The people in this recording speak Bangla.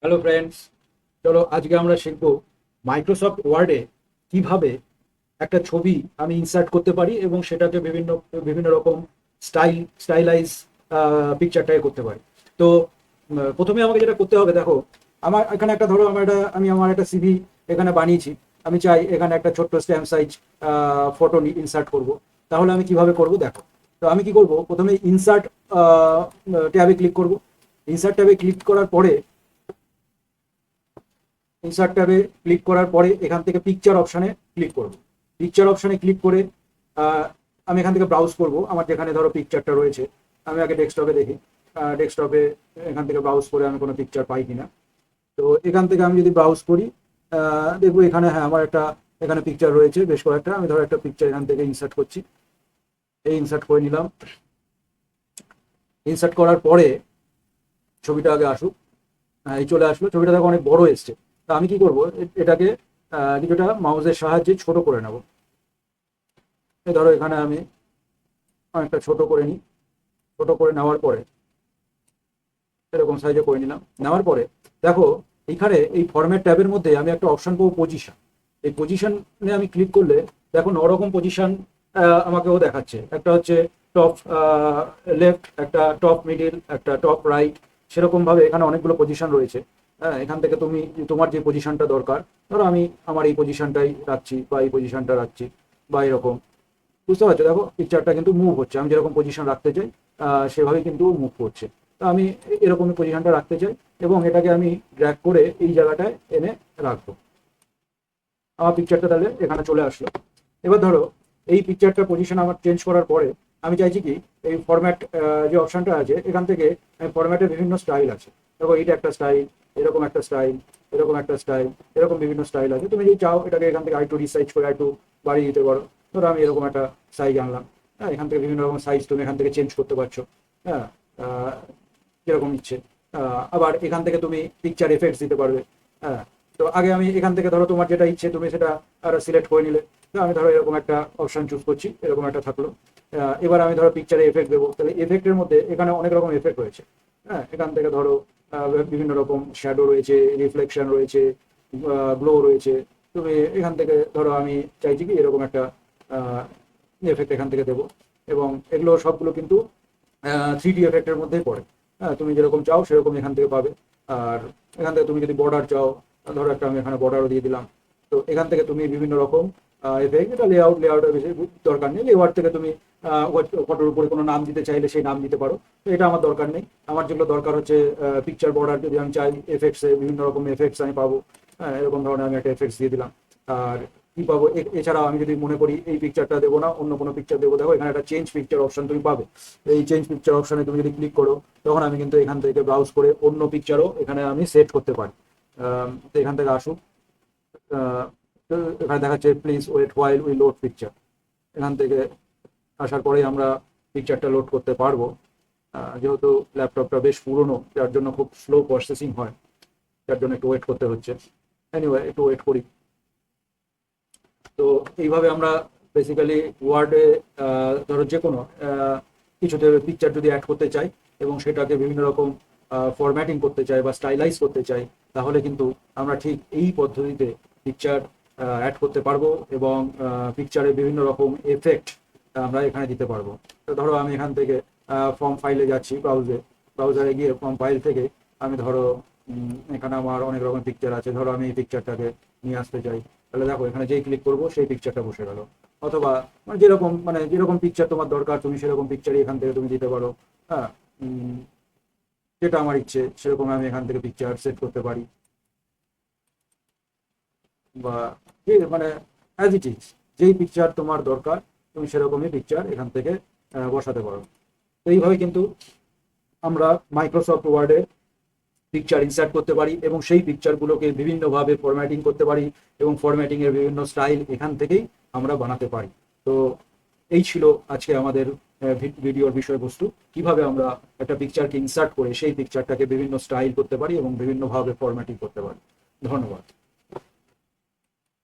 হ্যালো ফ্রেন্ডস, চলো আজকে আমরা শিখব মাইক্রোসফট ওয়ার্ডে কিভাবে একটা ছবি আমি ইনসার্ট করতে পারি এবং সেটাকে বিভিন্ন বিভিন্ন রকম স্টাইলাইজ পিকচারটাকে করতে পারি। তো প্রথমে আমাকে যেটা করতে হবে, দেখো আমার এখানে একটা, ধরো আমার একটা সিভি এখানে বানিয়েছি। আমি চাই এখানে একটা ছোট্ট স্ট্যাম্প সাইজ ফটো ইনসার্ট করব। তাহলে আমি কিভাবে করব দেখো। তো আমি কি করব, প্রথমে ইনসার্ট ট্যাবে ক্লিক করব। ইনসার্ট ট্যাবে ক্লিক করার পরে ইনসার্ট ট্যাবে ক্লিক করার পরে এখান থেকে পিকচার অপশানে ক্লিক করব। পিকচার অপশানে ক্লিক করে আহ, আমি এখান থেকে ব্রাউজ করব আমার যেখানে ধরো পিকচারটা রয়েছে। আমি আগে ডেস্কটপে দেখি, ডেস্কটপে এখান থেকে ব্রাউজ করে আমি কোনো পিকচার পাই কিনা। তো এখান থেকে আমি যদি ব্রাউজ করি, দেখবো এখানে, হ্যাঁ, আমার একটা এখানে পিকচার রয়েছে বেশ কয়েকটা। আমি ধরো একটা পিকচার এখান থেকে ইনসার্ট করছি, এই ইনসার্ট করে নিলাম। ইনসার্ট করার পরে ছবিটা আগে আসুক। এই চলে আসলো, ছবিটা দেখো অনেক বড় এসছে। তা আমি কি করব, এটাকে কিছুটা মাউসের সাহায্যে ছোট করে নেব। এই ধরো এখানে আমি অনেকটা ছোট করে নিই। ছোট করে নেওয়ার পরে এরকম সাইজে করে নিলাম। নেওয়ার পরে দেখো এইখানে এই ফরম্যাট ট্যাবের মধ্যে আমি একটা অপশন পাবো, পজিশন। এই পজিশনে আমি ক্লিক করলে দেখো নরকম পজিশন আমাকেও দেখাচ্ছে। একটা হচ্ছে টপ লেফট, একটা টপ মিডিল, একটা টপ রাইট। সেরকম ভাবে এখানে অনেকগুলো পজিশন রয়েছে। হ্যাঁ, এখান থেকে তুমি তোমার যে পজিশনটা দরকার, ধরো আমি আমার এই পজিশনটাই রাখছি বা এই পজিশনটা রাখছি বা এরকম। বুঝতে পারছো, দেখো পিকচারটা কিন্তু মুভ হচ্ছে। আমি যেরকম পজিশন রাখতে চাই সেভাবেই কিন্তু মুভ করছে। তো আমি এরকমই পজিশনটা রাখতে চাই এবং এটাকে আমি ড্র্যাগ করে এই জায়গাটায় এনে রাখবো। আমার পিকচারটা তাহলে এখানে চলে আসলো। এবার ধরো এই পিকচারটার পজিশন আমার চেঞ্জ করার পরে আমি চাইছি কি, এই ফরম্যাট যে অপশনটা আছে এখান থেকে ফরম্যাটের বিভিন্ন স্টাইল আছে। দেখো এইটা একটা স্টাইল, এরকম একটা স্টাইল, এরকম একটা স্টাইল, এরকম বিভিন্ন স্টাইল আছে। তুমি যদি চাও এটাকে এখান থেকে আইটু রিসাইজ করে আইটু বাড়িয়ে দিতে পারো। ধরো আমি এরকম একটা সাইজ আনলাম। হ্যাঁ, এখান থেকে বিভিন্ন রকম সাইজ তুমি এখান থেকে চেঞ্জ করতে পারছো। হ্যাঁ, আহ, যেরকম ইচ্ছে। আবার এখান থেকে তুমি পিকচার এফেক্টস দিতে পারবে। হ্যাঁ, তো আগে আমি এখান থেকে ধরো তোমার যেটা ইচ্ছে তুমি সেটা আর সিলেক্ট করে নিলে। তো আমি ধরো এরকম একটা অপশন চুজ করছি, এরকম একটা থাকলো। এবার আমি ধরো পিকচারে এফেক্ট দেবো, তাহলে এফেক্টের মধ্যে এখানে অনেক রকম এফেক্ট রয়েছে। হ্যাঁ, এখান থেকে ধরো বিভিন্ন রকম শ্যাডো রয়েছে, রিফ্লেকশন রয়েছে, গ্লো রয়েছে। তুমি এখান থেকে ধরো আমি চাইছি কি এরকম একটা এফেক্ট এখান থেকে দেবো। এবং এগুলো সবগুলো কিন্তু 3D এফেক্টের মধ্যেই পড়ে। হ্যাঁ, তুমি যেরকম চাও সেরকম এখান থেকে পাবে। আর এখান থেকে তুমি যদি বর্ডার চাও, ধরো একটা আমি এখানে বর্ডারও দিয়ে দিলাম। তো এখান থেকে তুমি বিভিন্ন রকম এফেক্ট, এটা লেআউটের বেশি দরকার নেই। লেআউট থেকে তুমি ফটোর উপরে কোনো নাম দিতে চাইলে সেই নাম দিতে পারো। তো এটা আমার দরকার নেই। আমার যেগুলো দরকার হচ্ছে পিকচার বর্ডার, যদি আমি চাই এফেক্টসে বিভিন্ন রকম এফেক্টস আমি পাবো। হ্যাঁ, এরকম ধরনের আমি একটা এফেক্টস দিয়ে দিলাম। আর কি পাবো, এছাড়াও আমি যদি মনে করি এই পিকচারটা দেবো না, অন্য কোনো পিকচার দেবো, দেখো এখানে একটা চেঞ্জ পিকচার অপশন তুমি পাবে। এই চেঞ্জ পিকচার অপশনে তুমি যদি ক্লিক করো, তখন আমি কিন্তু এখান থেকে ব্রাউজ করে অন্য পিকচারও এখানে আমি সেট করতে পারি। তো এখান থেকে আসুক। আহ, তো এখানে দেখাচ্ছে please wait while we load picture. এখান থেকে আসার পরেই আমরা পিকচারটা লোড করতে পারবো। যেহেতু ল্যাপটপটা বেশ পুরনো, যার জন্য খুব স্লো প্রসেসিং হয়, যার জন্য একটু ওয়েট করতে হচ্ছে। এনিওয়ে, একটু ওয়েট করি। তো এইভাবে আমরা বেসিক্যালি ওয়ার্ডে ধরো যে কোনো কিছুতে পিকচার যদি অ্যাড করতে চাই এবং সেটাকে বিভিন্ন রকম ফরম্যাটিং করতে চাই বা স্টাইলাইজ করতে চাই, তাহলে কিন্তু আমরা ঠিক এই পদ্ধতিতে পিকচার অ্যাড করতে পারবো এবং পিকচারে বিভিন্ন রকম এফেক্ট আমরা এখানে দিতে পারবো। তো ধরো আমি এখান থেকে ফর্ম ফাইলে যাচ্ছি, ব্রাউজারে গিয়ে ফর্ম ফাইল থেকে আমি ধরো এখানে আমার অনেক রকম পিকচার আছে। ধরো আমি এই পিকচারটাকে নিয়ে আসতে চাই, তাহলে দেখো এখানে যেই ক্লিক করবো সেই পিকচারটা বসে গেল। অথবা যেরকম পিকচার তোমার দরকার তুমি সেরকম পিকচারই এখান থেকে তুমি দিতে পারো। হ্যাঁ, উম, যেটা আমার ইচ্ছে সেরকম আমি এখান থেকে পিকচার সেট করতে পারি। বা মানে অ্যাজ ইট ইজ, যেই পিকচার তোমার দরকার তুমি সেরকমই পিকচার এখান থেকে বসাতে পারো। তো এইভাবে কিন্তু আমরা মাইক্রোসফট ওয়ার্ডে পিকচার ইনসার্ট করতে পারি এবং সেই পিকচারগুলোকে বিভিন্নভাবে ফরম্যাটিং করতে পারি এবং ফরম্যাটিং এর বিভিন্ন স্টাইল এখান থেকেই আমরা বানাতে পারি। তো এই ছিল আজকে আমাদের ভিডিওর বিষয়বস্তু, কিভাবে আমরা একটা পিকচারকে ইনসার্ট করে সেই পিকচারটাকে বিভিন্ন স্টাইল করতে পারি এবং বিভিন্নভাবে ফরম্যাটিং করতে পারি। ধন্যবাদ।